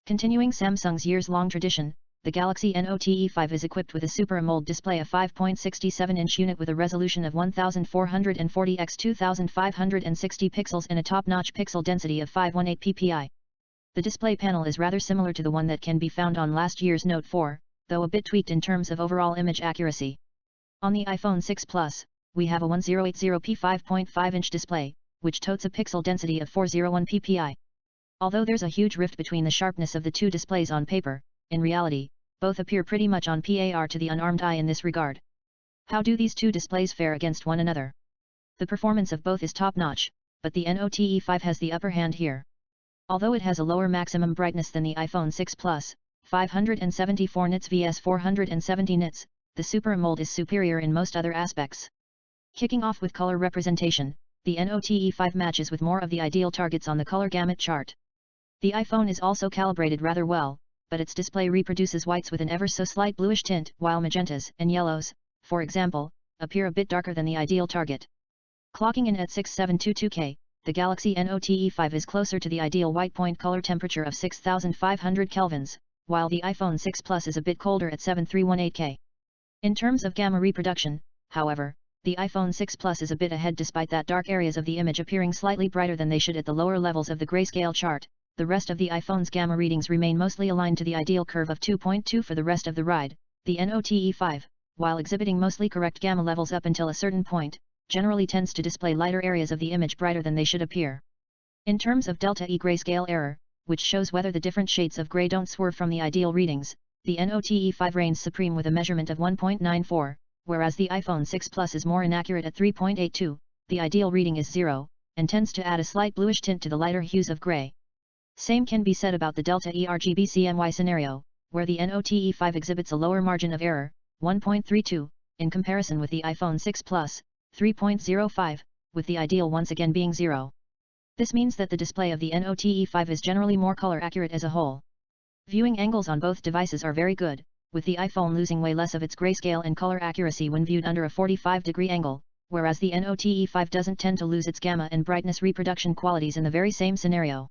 Continuing Samsung's years-long tradition, the Galaxy Note5 is equipped with a Super AMOLED display, a 5.67-inch unit with a resolution of 1440 x 2560 pixels and a top-notch pixel density of 518 ppi. The display panel is rather similar to the one that can be found on last year's Note 4, though a bit tweaked in terms of overall image accuracy. On the iPhone 6 Plus, we have a 1080p 5.5-inch display, which totes a pixel density of 401 ppi. Although there's a huge rift between the sharpness of the two displays on paper, in reality, both appear pretty much on par to the unarmed eye in this regard. How do these two displays fare against one another? The performance of both is top-notch, but the Note5 has the upper hand here. Although it has a lower maximum brightness than the iPhone 6 Plus, 574 nits vs 470 nits, the Super AMOLED is superior in most other aspects. Kicking off with color representation, the Note5 matches with more of the ideal targets on the color gamut chart. The iPhone is also calibrated rather well, but its display reproduces whites with an ever so slight bluish tint, while magentas and yellows, for example, appear a bit darker than the ideal target. Clocking in at 6722K, the Galaxy Note5 is closer to the ideal white point color temperature of 6500 kelvins, while the iPhone 6 Plus is a bit colder at 7318K. In terms of gamma reproduction, however, the iPhone 6 Plus is a bit ahead despite that dark areas of the image appearing slightly brighter than they should at the lower levels of the grayscale chart. The rest of the iPhone's gamma readings remain mostly aligned to the ideal curve of 2.2 for the rest of the ride. The Note5, while exhibiting mostly correct gamma levels up until a certain point, generally tends to display lighter areas of the image brighter than they should appear. In terms of delta E grayscale error, which shows whether the different shades of gray don't swerve from the ideal readings, the Note5 reigns supreme with a measurement of 1.94, whereas the iPhone 6 Plus is more inaccurate at 3.82, the ideal reading is 0, and tends to add a slight bluish tint to the lighter hues of gray. Same can be said about the delta E RGB CMY scenario, where the Note5 exhibits a lower margin of error, 1.32, in comparison with the iPhone 6 Plus, 3.05, with the ideal once again being 0. This means that the display of the Note5 is generally more color accurate as a whole. Viewing angles on both devices are very good, with the iPhone losing way less of its grayscale and color accuracy when viewed under a 45-degree angle, whereas the Note5 doesn't tend to lose its gamma and brightness reproduction qualities in the very same scenario.